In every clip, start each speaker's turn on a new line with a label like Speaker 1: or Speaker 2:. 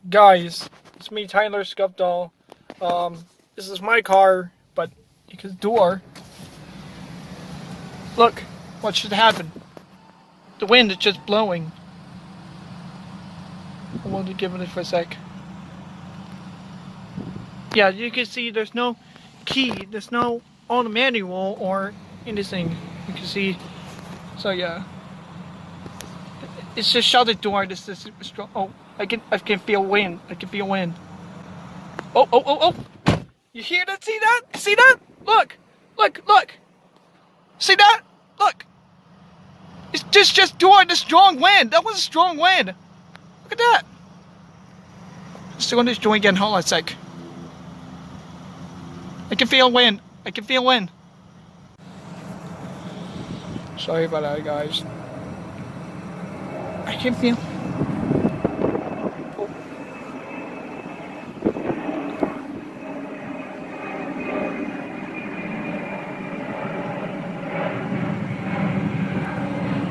Speaker 1: Guys, it's me, Tyler Scupdoll. This is my car, but you can door. Look, what should happen? The wind is just blowing. I want to give it for a sec. Yeah, you can see there's no key, there's no on the manual or anything. You can see. So yeah, it's just shut the door. This is strong. Oh, I can feel wind. I can feel wind. Oh! You hear that? See that? See that? Look! See that? Look! It's just doing the strong wind. That was a strong wind. Look at that. Let's do this joint again. Hold on a sec. I can feel wind. I can feel wind. Sorry about that, guys. I can feel. Oh.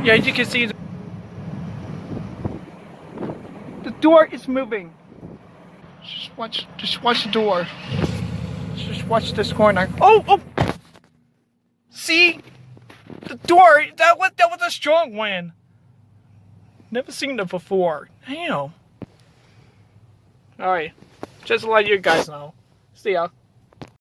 Speaker 1: Yeah, you can see the door is moving. Just watch the door. Just watch this corner. Oh! See? The door, that was a strong wind. Never seen that before. Damn. Alright. Just to let you guys know. See ya.